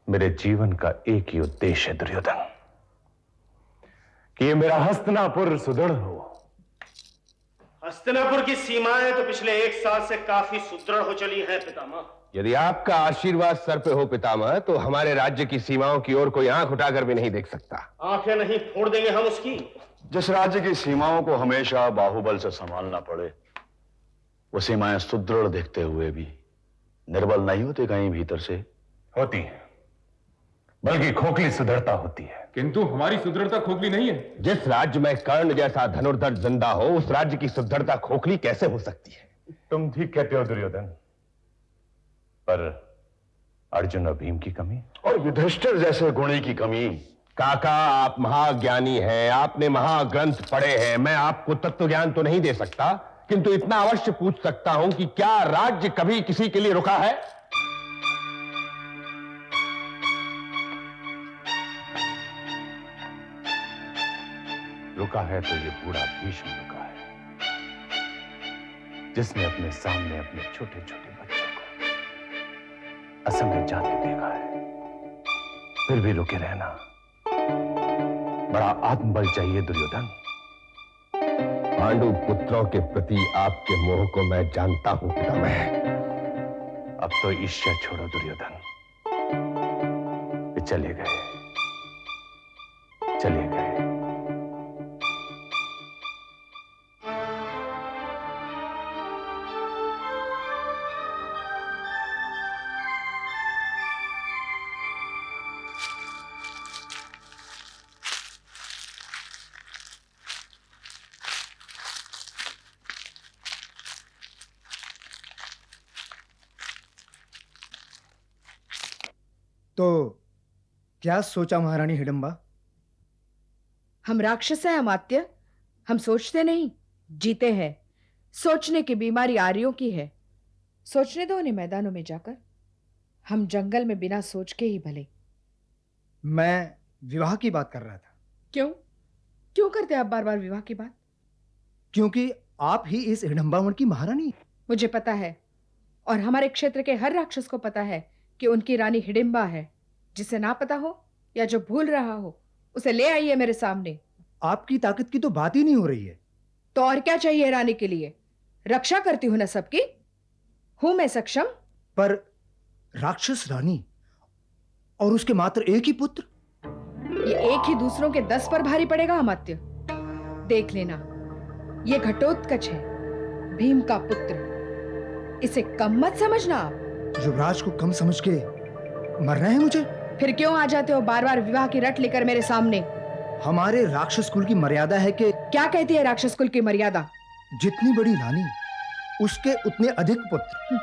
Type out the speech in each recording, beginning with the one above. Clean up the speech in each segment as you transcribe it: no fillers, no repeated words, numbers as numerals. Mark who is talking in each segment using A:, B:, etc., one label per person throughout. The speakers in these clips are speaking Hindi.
A: मेरे जीवन का एक ही उद्देश्य है दुर्योधन, कि ये मेरा हस्तिनापुर सुदृढ़ हो।
B: हस्तिनापुर की सीमाएं तो पिछले 1 साल से काफी सुदृढ़ हो चली हैं पितामह।
C: यदि आपका आशीर्वाद सर पे हो पितामह, तो हमारे राज्य की सीमाओं की ओर कोई आंख उठाकर भी नहीं देख सकता।
B: आंखें नहीं फोड़ देंगे हम उसकी।
D: जिस राज्य की सीमाओं को हमेशा बाहुबल से संभालना पड़े, वो सीमाएं सुदृढ़ देखते हुए भी निर्बल नहीं होते कहीं भीतर से?
A: होती है, बल्कि खोखली सुदृढ़ता होती है।
E: किंतु हमारी सुदृढ़ता खोखली नहीं है।
C: जिस राज्य में कर्ण जैसा धनुर्धर जिंदा हो, उस राज्य की सुदृढ़ता खोखली कैसे हो सकती है?
A: तुम ठीक कहते हो दुर्योधन, पर अर्जुन और भीम की कमी
D: और युधिष्ठिर जैसे गुणी की कमी।
C: काका, आप महाज्ञानी हैं, आपने महाग्रंथ पढ़े हैं। मैं आपको तत्व ज्ञान तो नहीं दे सकता, किंतु इतना अवश्य पूछ सकता हूं कि क्या राज्य कभी किसी के लिए रुका है?
A: रुका है तो ये बूढ़ा भीष्म रुका है, जिसने अपने सामने अपने छोटे छोटे बच्चों को असमय जाते देखा है। फिर भी रुके रहना, बड़ा आत्मबल चाहिए दुर्योधन।
C: पांडु पुत्रों के प्रति आपके मोह को मैं जानता हूं पितामह।
A: अब तो ईर्ष्या छोड़ो दुर्योधन, वे चले गए, चले गए।
F: तो क्या सोचा महारानी हिडंबा?
G: हम राक्षस हैं अमात्य, हम सोचते नहीं, जीते हैं। सोचने की बीमारी आर्यों की है। सोचने दो उन्हें मैदानों में जाकर, हम जंगल में बिना सोच के ही भले।
F: मैं विवाह की बात कर रहा था।
G: क्यों क्यों करते आप बार बार विवाह की बात?
F: क्योंकि आप ही इस हिडंबावन की महारानी।
G: मुझे पता है, और हमारे क्षेत्र के हर राक्षस को पता है कि उनकी रानी हिडिंबा है। जिसे ना पता हो या जो भूल रहा हो, उसे ले आइए मेरे सामने।
F: आपकी ताकत की तो बात ही नहीं हो रही है।
G: तो और क्या चाहिए रानी के लिए? रक्षा करती हूं ना सबकी, हूं मैं सक्षम।
F: पर राक्षस रानी और उसके मात्र एक ही पुत्र,
G: ये एक ही दूसरों के 10 पर भारी पड़ेगा अमात्य। देख लेना, ये घटोत्कच है, भीम का पुत्र। इसे कम मत समझना आप।
F: युवराज को कम समझ के मरना है मुझे?
G: फिर क्यों आ जाते हो बार बार विवाह की रट लेकर मेरे सामने?
F: हमारे राक्षस कुल की मर्यादा है कि...
G: क्या कहती है राक्षस कुल की मर्यादा?
F: जितनी बड़ी रानी, उसके उतने अधिक पुत्र।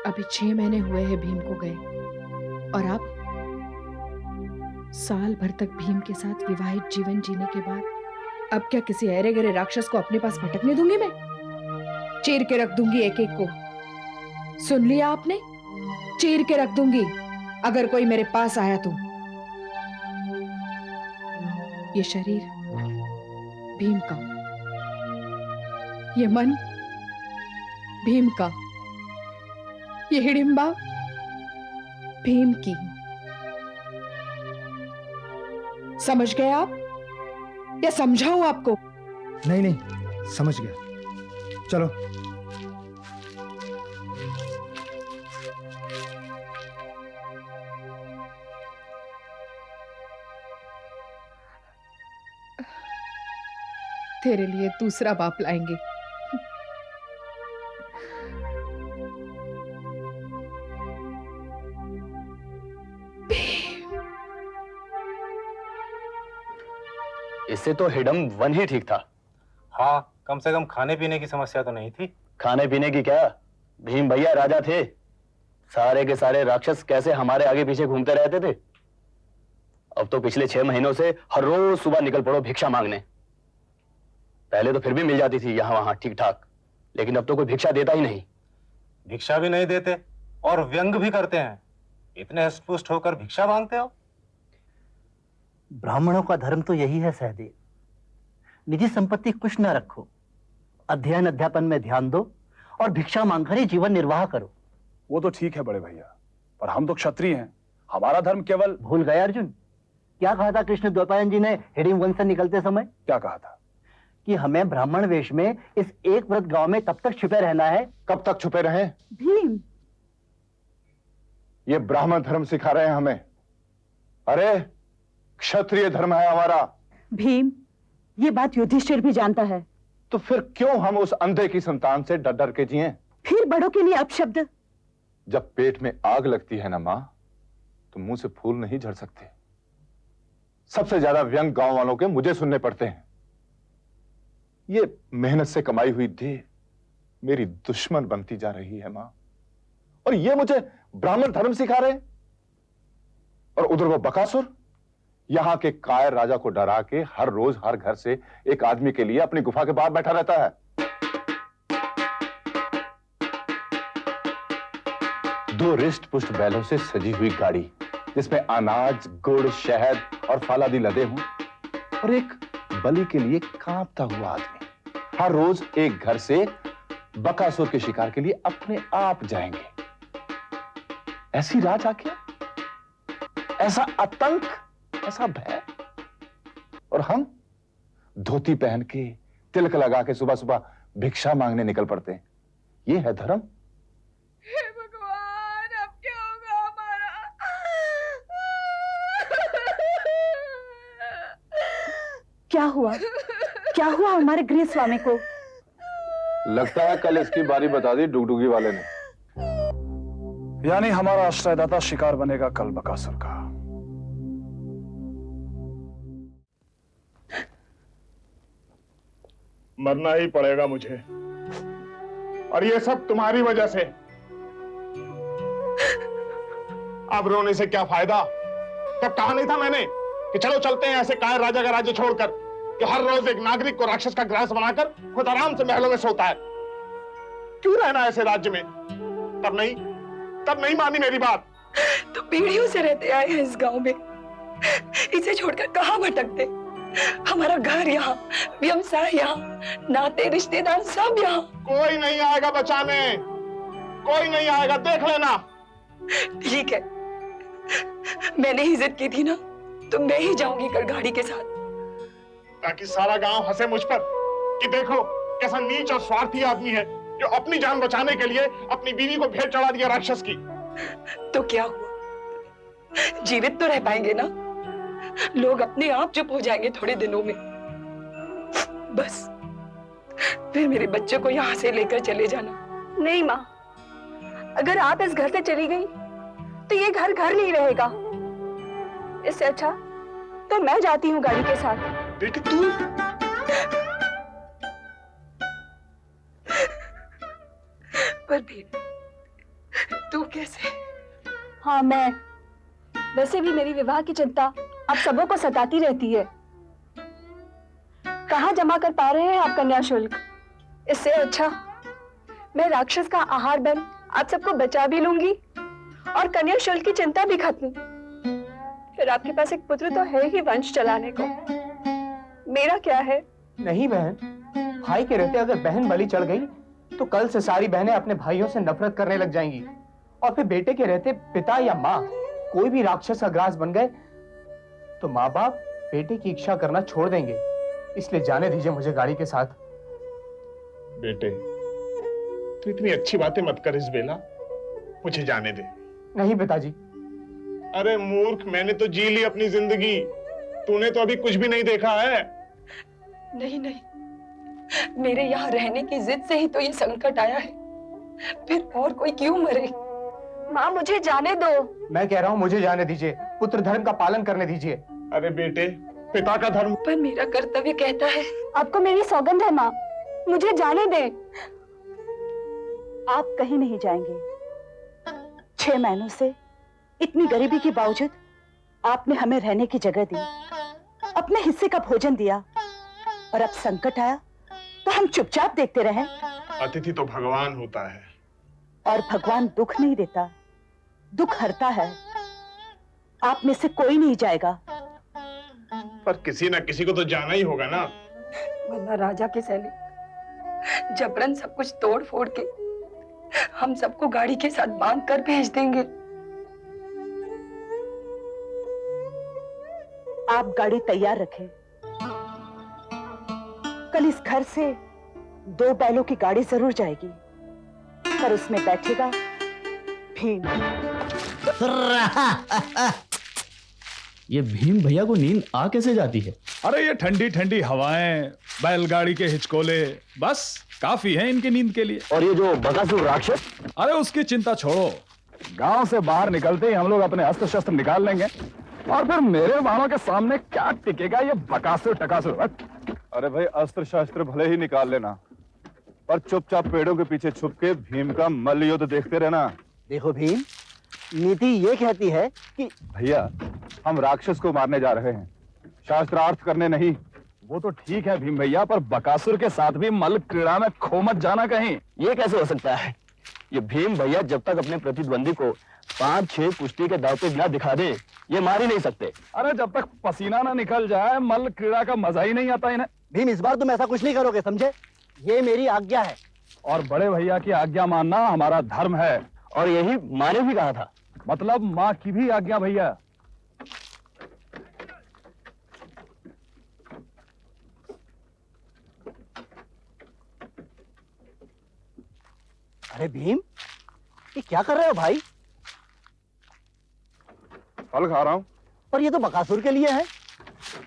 G: अभी 6 महीने हुए हैं भीम को गए, और आप साल भर तक भीम के साथ विवाहित जीवन जीने के बाद अब क्या किसी ऐरे गहरे राक्षस को अपने पास भटकने दूंगी? मैं चीर के रख दूंगी एक एक को। सुन लिया आपने? चीर के रख दूंगी अगर कोई मेरे पास आया तो। ये शरीर भीम का, ये मन भीम का, ये हिडिंबा भीम की। समझ गए आप या समझाऊं आपको?
F: नहीं नहीं, समझ गया। चलो।
G: तेरे लिए दूसरा बाप लाएंगे।
H: इससे तो हिडंब वन ही ठीक था।
I: हाँ, कम से कम खाने पीने की समस्या तो नहीं थी।
H: खाने पीने की क्या, भीम भैया राजा थे। सारे के सारे राक्षस कैसे हमारे आगे पीछे घूमते रहते थे। अब तो पिछले 6 महीनों से हर रोज सुबह निकल पड़ो भिक्षा मांगने। पहले तो फिर भी मिल जाती थी यहां वहां ठीक ठाक, लेकिन अब तो कोई भिक्षा देता ही नहीं।
I: भिक्षा भी नहीं देते और व्यंग भी करते हैं। इतने हष्टपुष्ट होकर भिक्षा मांगते हो?
J: ब्राह्मणों का धर्म तो यही है सहदेव, निजी संपत्ति कुछ न रखो, अध्ययन अध्यापन में ध्यान दो और भिक्षा मांगकर ही जीवन निर्वाह करो।
D: वो तो ठीक है बड़े भैया, पर हम तो क्षत्रिय हैं, हमारा धर्म केवल।
J: भूल गए अर्जुन, क्या कहा था कृष्ण द्वैपायन जी ने हिडिंब वन से निकलते समय?
D: क्या कहा था?
J: कि हमें ब्राह्मण वेश में इस एक व्रत गांव में तब तक छुपे रहना है।
C: कब तक छुपे रहें?
J: भीम,
C: ये ब्राह्मण धर्म सिखा रहे हैं हमें। अरे क्षत्रिय धर्म है हमारा।
K: भीम, ये बात युधिष्ठिर भी जानता है।
C: तो फिर क्यों हम उस अंधे की संतान से डर डर के जिएं?
K: फिर बड़ों के लिए अपशब्द।
C: जब पेट में आग लगती है ना मां, तो मुंह से फूल नहीं झड़ सकते। सबसे ज्यादा व्यंग गांव वालों के मुझे सुनने पड़ते हैं। ये मेहनत से कमाई हुई देह मेरी दुश्मन बनती जा रही है मां, और ये मुझे ब्राह्मण धर्म सिखा रहे हैं। और उधर वो बकासुर यहां के कायर राजा को डरा के हर रोज हर घर से एक आदमी के लिए अपनी गुफा के बाहर बैठा रहता है। 2 रिष्ट पुष्ट बैलों से सजी हुई गाड़ी, जिसमें अनाज, गुड़, शहद और फल आदि लदे हों, और एक बलि के लिए कांपता हुआ आदमी हर रोज एक घर से बकासुर के शिकार के लिए अपने आप जाएंगे। ऐसी राज आज्ञा, ऐसा आतंक, ऐसा भय। और हम धोती पहन के, तिलक लगा के सुबह सुबह भिक्षा मांगने निकल पड़ते हैं। ये है धर्म?
G: हे भगवान, अब क्या होगा हमारा?
K: क्या हुआ? क्या हुआ हमारे गृह स्वामी को?
C: लगता है कल इसकी बारी बता दी डुगडुगी वाले ने।
D: यानी हमारा आश्रयदाता शिकार बनेगा कल बकासुर का।
B: मरना ही पड़ेगा मुझे, और ये सब तुम्हारी वजह से। अब रोने से क्या फायदा? तब कहा नहीं था मैंने कि चलो चलते हैं ऐसे कायर राजा का राज्य छोड़कर, कि हर रोज एक नागरिक को राक्षस का ग्रास बनाकर खुद आराम से महलों में सोता है। क्यों रहना ऐसे राज्य में? तब नहीं मानी मेरी बात।
G: तो पीढ़ियों से रहते आए हैं इस गांव में, इसे छोड़कर कहां भटकते? हमारा घर यहाँ, व्यवसाय यहाँ, नाते रिश्तेदार सब यहाँ।
B: कोई नहीं आएगा बचाने, कोई नहीं आएगा, देख लेना।
G: ठीक है, मैंने ही जिद की थी ना, तो मैं ही जाऊंगी कल गाड़ी के साथ,
B: ताकि सारा गांव हंसे मुझ पर कि देखो कैसा नीच और स्वार्थी आदमी है, जो अपनी जान बचाने के लिए अपनी बीवी को भेंट चढ़ा दिया राक्षस की।
G: तो क्या हुआ? जीवित तो रह पाएंगे ना? लोग अपने आप चुप हो जाएंगे थोड़े दिनों में। बस फिर मेरे बच्चे को यहाँ से लेकर चले जाना।
K: नहीं माँ, अगर आप इस घर से चली गई तो ये घर घर नहीं रहेगा। इससे अच्छा तो मैं जाती हूँ गाड़ी के साथ।
B: बेटी तू?
G: पर भी तू कैसे?
K: हाँ मैं, वैसे भी मेरी विवाह की चिंता आप सबों को सताती रहती है। कहाँ जमा कर पा रहे हैं आप कन्या शुल्क? इससे अच्छा मैं राक्षस का आहार बन आप सबको बचा भी लूंगी और कन्या शुल्क की चिंता भी खत्म। फिर आपके पास एक पुत्र तो है ही वंश चलाने को। मेरा क्या है?
F: नहीं बहन, भाई के रहते अगर बहन बलि चढ़ गई तो कल से सारी बहनें अपने भाइयों से नफरत करने लग जाएंगी, और फिर बेटे के रहते पिता या माँ कोई भी राक्षस का ग्रास बन गए तो माँ बाप बेटे की इच्छा करना छोड़ देंगे। इसलिए जाने दीजिए मुझे गाड़ी के साथ।
B: बेटे तू इतनी अच्छी बातें मत कर इस बेला, मुझे जाने दे।
F: नहीं पिताजी।
B: अरे मूर्ख, मैंने तो जी ली अपनी जिंदगी, तूने तो अभी कुछ भी नहीं देखा है।
G: नहीं नहीं, मेरे यहाँ रहने की जिद से ही तो ये संकट आया है, फिर और कोई क्यों मरे?
K: माँ मुझे जाने दो।
F: मैं कह रहा हूँ मुझे जाने दीजिए, पुत्र धर्म का पालन करने दीजिए।
B: अरे बेटे, पिता का धर्म।
G: पर मेरा कर्तव्य कहता है।
K: आपको मेरी सौगंध है माँ, मुझे जाने दें। आप कहीं नहीं जाएंगे। 6 महीनों से इतनी गरीबी के बावजूद आपने हमें रहने की जगह दी, अपने हिस्से का भोजन दिया, और अब संकट आया तो हम चुपचाप देखते रहे।
B: अतिथि तो भगवान होता है,
K: और भगवान दुख नहीं देता, दुख हरता है। आप में से कोई नहीं जाएगा।
B: पर किसी ना किसी को तो जाना ही होगा ना।
G: वरना राजा के सैनिक जबरन सब कुछ तोड़ फोड़ के हम सबको गाड़ी के साथ बांध कर भेज देंगे।
L: आप गाड़ी तैयार रखें। कल इस घर से 2 बैलों की गाड़ी जरूर जाएगी, पर उसमें बैठेगा भीम।
H: ये भीम भैया को नींद आ कैसे जाती है?
E: अरे ये ठंडी ठंडी हवाएं, बैलगाड़ी के हिचकोले, बस काफी है इनकी नींद के लिए।
H: और ये जो बकासुर राक्षस?
E: अरे उसकी चिंता छोड़ो, गांव से बाहर निकलते ही हम लोग अपने अस्त्र शस्त्र निकाल लेंगे और फिर मेरे वालों के सामने क्या टिकेगा ये बकासुर टकासुर।
C: अरे भाई, अस्त्र शस्त्र भले ही निकाल लेना, पर चुपचाप पेड़ों के पीछे छुप के भीम का मल्ल युद्ध देखते रहना।
J: देखो भीम, नीति ये कहती है कि
C: भैया, हम राक्षस को मारने जा रहे हैं, शास्त्रार्थ करने नहीं।
E: वो तो ठीक है भीम भैया, पर बकासुर के साथ भी मल्ल क्रीड़ा में खो मत जाना कहीं।
H: ये कैसे हो सकता है? ये भीम भैया जब तक अपने प्रतिद्वंदी को 5-6 कुश्ती के दांव पे बिना दिखा दे, ये मार ही नहीं सकते।
E: अरे जब तक पसीना ना निकल जाए मल्ल क्रीड़ा का मजा ही नहीं आता इन्हें।
J: भीम, इस बार तुम ऐसा कुछ नहीं करोगे, समझे? ये मेरी आज्ञा है।
E: और बड़े भैया की आज्ञा मानना हमारा धर्म है।
H: और यही माँ ने भी कहा था।
E: मतलब माँ की भी आज्ञा भैया।
J: अरे भीम, ये क्या कर रहे हो भाई?
C: फल खा रहा हूँ।
J: पर ये तो बकासुर के लिए है।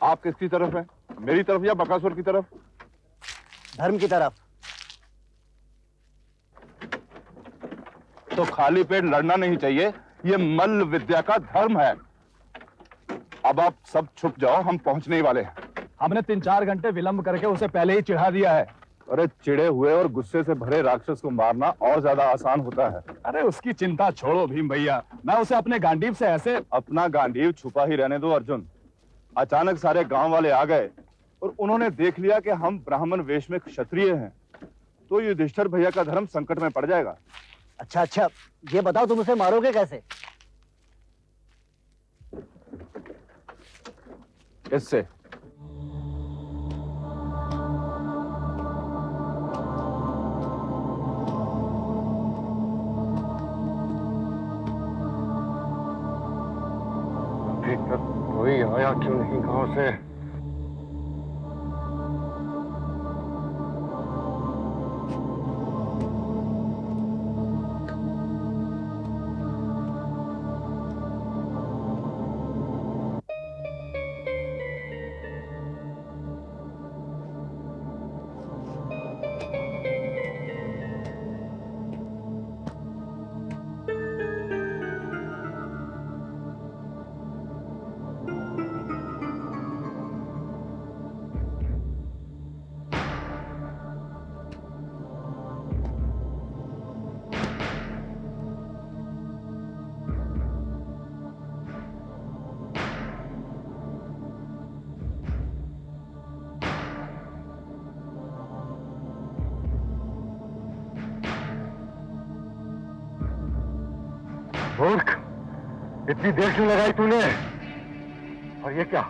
C: आप किसकी तरफ हैं? मेरी तरफ या बकासुर की तरफ?
J: धर्म की तरफ।
C: तो खाली पेट लड़ना नहीं चाहिए, ये मल्ल विद्या का धर्म है। अब आप सब छुप जाओ, हम पहुंचने ही वाले हैं।
E: हमने 3-4 घंटे विलंब करके उसे पहले ही चिढ़ा दिया है।
C: अरे चिढ़े हुए और गुस्से से भरे राक्षस को मारना और ज्यादा आसान होता है।
E: अरे उसकी चिंता छोड़ो भीम भैया, मैं उसे अपने गांडीव से ऐसे।
C: अपना गांडीव छुपा ही रहने दो अर्जुन। अचानक सारे गांव वाले आ गए और उन्होंने देख लिया कि हम ब्राह्मण वेश में क्षत्रिय हैं, तो युधिष्ठिर भैया का धर्म संकट में पड़ जाएगा।
J: अच्छा, ये बताओ तुम उसे मारोगे कैसे?
C: इससे।
B: कोई आया क्यों नहीं गांव से? मूर्ख, इतनी देर क्यों लगाई तूने? और ये क्या,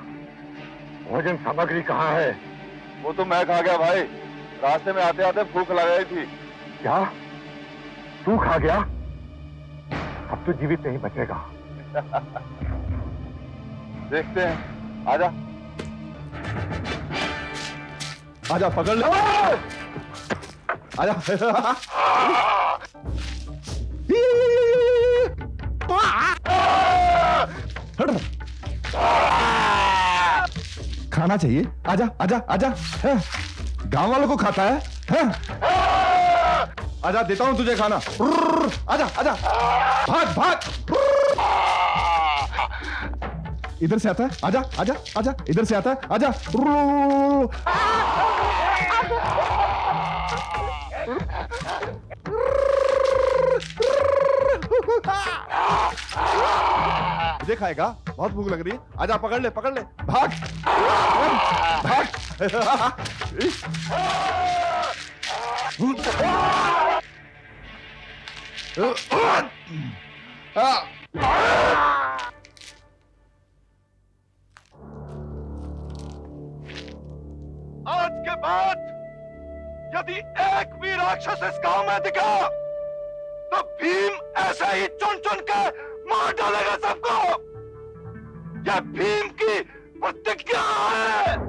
B: भोजन सामग्री कहाँ है?
C: वो तो मैं खा गया भाई, रास्ते में आते आते भूख लग गई थी।
B: क्या तू खा गया? अब तो जीवित नहीं बचेगा।
C: देखते हैं, आजा।
E: आजा, पकड़ ले। आजा। खाना चाहिए, आजा आजा आजा। गांव वालों को खाता है? आजा, देता हूं तुझे खाना। आजा आजा, भाग भाग। इधर से आता है, आजा आजा आजा। इधर से आता है, आजा। तुझे खाएगा, बहुत भूख लग रही है। आजा, पकड़ ले पकड़ ले, भाग भाग।
C: आज के बाद यदि एक भी राक्षस इस गांव में दिखा तो भीम ऐसे ही चुन चुन के मार डालेगा सबको। यह भीम की प्रतिज्ञा है।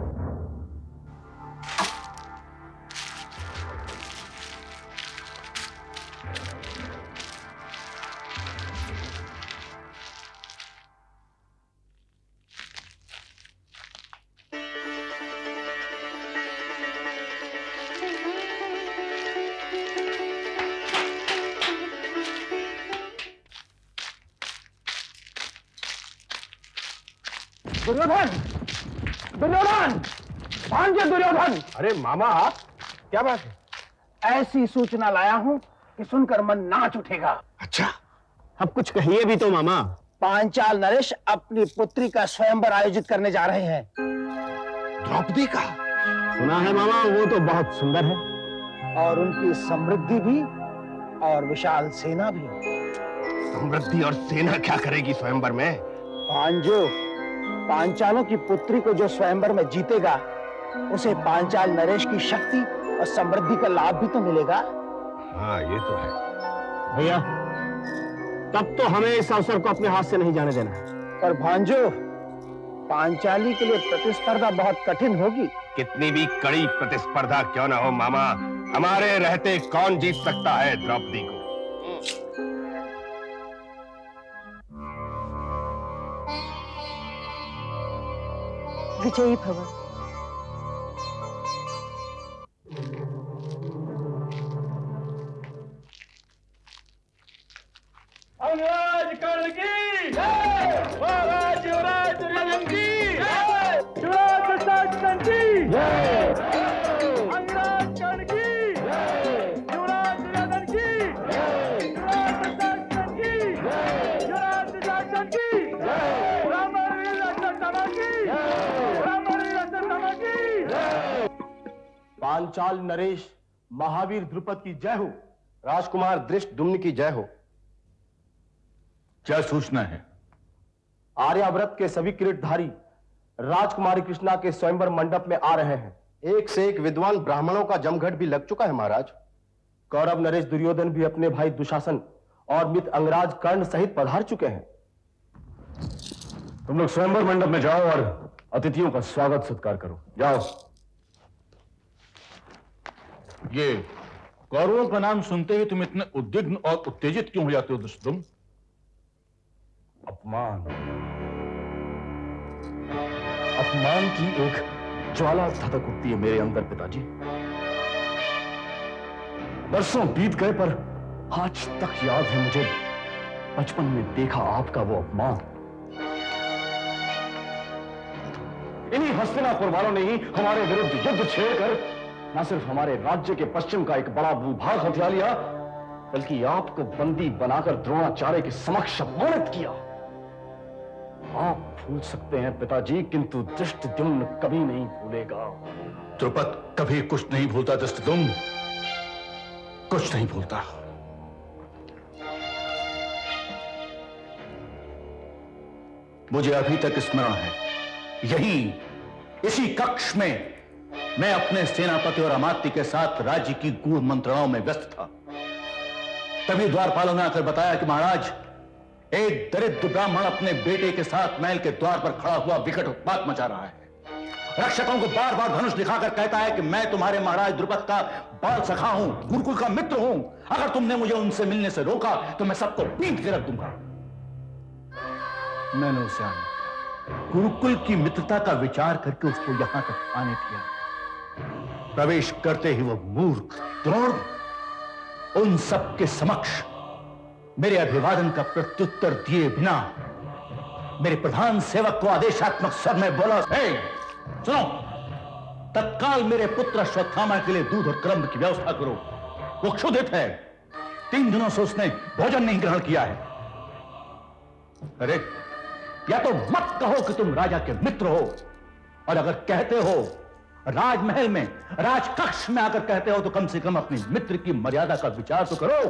F: दुर्योधन, दुर्योधन, भांजे दुर्योधन।
B: अरे मामा आप, क्या बात है?
F: ऐसी सूचना लाया हूं कि सुनकर मन नाच उठेगा।
B: अच्छा,
F: अब कुछ कहिए भी तो मामा। पांचाल नरेश अपनी पुत्री का स्वयंवर आयोजित करने जा रहे हैं।
B: द्रौपदी का?
F: सुना है मामा, वो तो बहुत सुंदर है और उनकी समृद्धि भी और विशाल सेना भी।
B: समृद्धि और सेना क्या करेगी स्वयंवर में?
F: भांजो, पांचालों की पुत्री को जो स्वयंवर में जीतेगा उसे पांचाल नरेश की शक्ति और समृद्धि का लाभ भी तो मिलेगा।
B: हाँ, ये तो है
F: भैया, तब तो हमें इस अवसर को अपने हाथ से नहीं जाने देना। पर भांजो, पांचाली के लिए प्रतिस्पर्धा बहुत कठिन होगी।
B: कितनी भी कड़ी प्रतिस्पर्धा क्यों ना हो मामा, हमारे रहते कौन जीत सकता है द्रौपदी को?
L: विजयी भव।
F: अंगराज कर्ण की जय, महाराज युवराज दुर्योधन की जय, युवराज दुशासन की जय, अंगराज कर्ण की जय, युवराज दुर्योधन की जय, युवराज दुशासन की जय, युवराज दुशासन की जय, रामवीर अश्वत्थामा की जय, रामवीर अश्वत्थामा की जय। पांचाल नरेश महावीर द्रुपद की जय हो। राजकुमार धृष्टद्युम्न की जय हो।
C: क्या सूचना है?
F: आर्याव्रत के सभी किरीटधारी राजकुमारी कृष्णा के स्वयंवर मंडप में आ रहे हैं। एक से एक विद्वान ब्राह्मणों का जमघट भी लग चुका है महाराज। कौरव नरेश दुर्योधन भी अपने भाई दुशासन और मित्र अंगराज कर्ण सहित पधार चुके हैं।
C: तुम लोग स्वयंवर मंडप में जाओ और अतिथियों का स्वागत सत्कार करो। जाओ। ये कौरवों का नाम सुनते ही तुम इतने उद्विग्न और उत्तेजित क्यों हो जाते हो दुष्टुम? अपमान, अपमान की एक ज्वाला धधक उठती है मेरे अंदर पिताजी। बरसों बीत गए पर आज तक याद है मुझे बचपन में देखा आपका वो अपमान। इन्हीं हस्तिनापुर वालों ने ही हमारे विरुद्ध युद्ध छेड़कर न सिर्फ हमारे राज्य के पश्चिम का एक बड़ा भूभाग हथिया लिया, बल्कि आपको बंदी बनाकर द्रोणाचार्य के समक्ष अपमानित किया। आप भूल सकते हैं पिताजी, किंतु धृष्टद्युम्न कभी नहीं भूलेगा। द्रुपद कभी कुछ नहीं भूलता धृष्टद्युम्न, कुछ नहीं भूलता। मुझे अभी तक स्मरण है, इसी कक्ष में मैं अपने सेनापति और अमात्य के साथ राज्य की गूढ़ मंत्रणाओं में व्यस्त था। तभी द्वारपालों ने आकर बताया कि महाराज, एक दरिद्र ब्राह्मण अपने बेटे के साथ महल के द्वार पर खड़ा हुआ विकट उत्पात मचा रहा है। रक्षकों को बार बार धनुष दिखाकर कहता है कि मैं तुम्हारे महाराज द्रुपद का बाल सखा हूं, गुरुकुल का मित्र हूं। अगर तुमने मुझे उनसे मिलने से रोका तो मैं सबको पीट के रख दूंगा। मैंने उसे आने दिया, गुरुकुल की मित्रता का विचार करके उसको यहां तक आने दिया। प्रवेश करते ही वो मूर्ख द्रोण उन सबके समक्ष मेरे अभिवादन का प्रत्युत्तर दिए बिना मेरे प्रधान सेवक को आदेशात्मक स्वर में बोला, सुनो, तत्काल मेरे पुत्र अश्वत्थामा के लिए दूध और क्रम की व्यवस्था करो। वो क्षुधित है, 3 दिनों से उसने भोजन नहीं ग्रहण किया है। अरे, या तो मत कहो कि तुम राजा के मित्र हो, और अगर कहते हो राजमहल में, राजकक्ष में आकर कहते हो, तो कम से कम अपने मित्र की मर्यादा का विचार तो करो।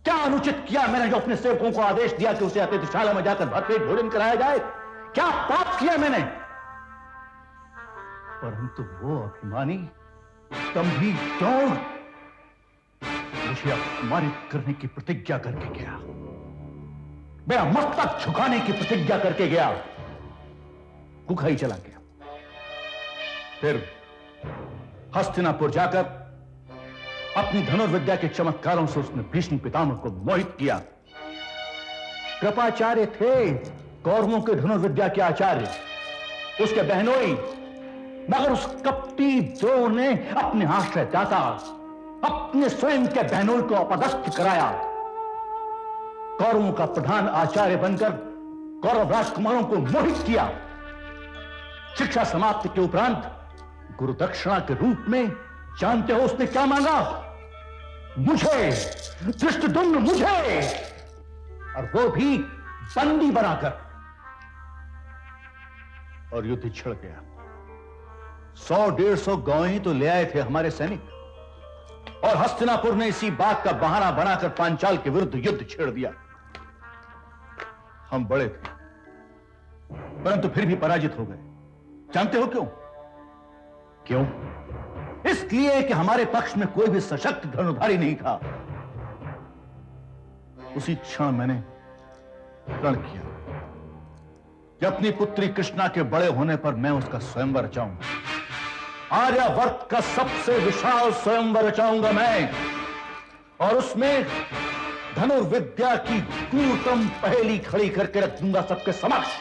C: क्या अनुचित किया मैंने जो अपने सेवकों को आदेश दिया कि उसे अतिथिशाला में जाकर भरपेट भोजन कराया जाए? क्या पाप किया मैंने? परंतु वो अभिमानी दंभी द्रोण मुझे अपमानित करने की प्रतिज्ञा करके गया, मेरा मस्तक झुकाने की प्रतिज्ञा करके गया। गुखा ही चला गया। फिर हस्तिनापुर जाकर अपनी धनुर्विद्या के चमत्कारों से उसने भीष्म पितामह को मोहित किया। कृपाचार्य थे कौरवों के धनुर्विद्या के आचार्य, उसके बहनोई, मगर उस कपटी द्रोण ने अपने आश्रय दाता, अपने स्वयं के बहनोई को अपदस्थ कराया। कौरवों का प्रधान आचार्य बनकर कौरव राजकुमारों को मोहित किया। शिक्षा समाप्ति के उपरांत गुरु दक्षिणा के रूप में जानते हो उसने क्या मांगा? मुझे, धृष्टद्युम्न मुझे, और वो भी बंदी बनाकर। और युद्ध छिड़ गया। 100-150 गांव ही तो ले आए थे हमारे सैनिक, और हस्तिनापुर ने इसी बात का बहाना बनाकर पांचाल के विरुद्ध युद्ध छेड़ दिया। हम बड़े थे, परंतु फिर भी पराजित हो गए। जानते हो क्यों?
D: क्यों?
C: इसलिए कि हमारे पक्ष में कोई भी सशक्त धनुर्धारी नहीं था। उसी क्षण मैंने प्रण किया कि अपनी पुत्री कृष्णा के बड़े होने पर मैं उसका स्वयंवर रचाऊंगा। आर्यावर्त का सबसे विशाल स्वयंवर रचाऊंगा मैं, और उसमें धनुर्विद्या की क्रूरतम पहेली खड़ी करके रख दूंगा सबके समक्ष।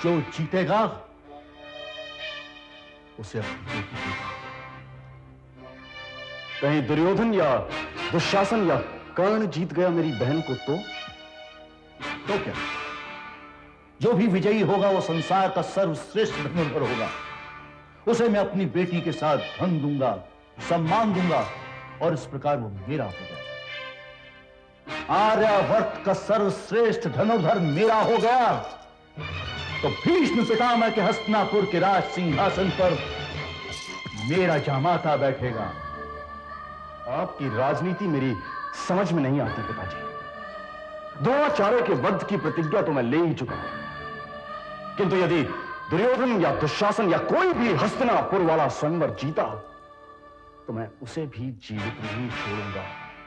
C: जो जीतेगा उसे अपनी बेटी देगा।
D: कहीं दुर्योधन या दुशासन या कर्ण जीत गया मेरी बहन को
C: तो क्या? जो भी विजयी होगा वो संसार का सर्वश्रेष्ठ धनुर्धर होगा। उसे मैं अपनी बेटी के साथ धन दूंगा, सम्मान दूंगा, और इस प्रकार वो मेरा हो जाएगा। आर्यावर्त का सर्वश्रेष्ठ धनुर्धर मेरा हो गया तो भीष्म पितामह के हस्तिनापुर के राज सिंहासन पर मेरा जामाता बैठेगा।
D: आपकी राजनीति मेरी समझ में नहीं आती पिताजी। द्रोणाचार्य के वध की प्रतिज्ञा तो मैं ले ही चुका हूं, किंतु यदि दुर्योधन या दुशासन या कोई भी हस्तिनापुर वाला स्वयंवर जीता तो मैं उसे भी जीवित नहीं छोड़ूंगा।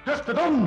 C: धृष्टद्युम्न,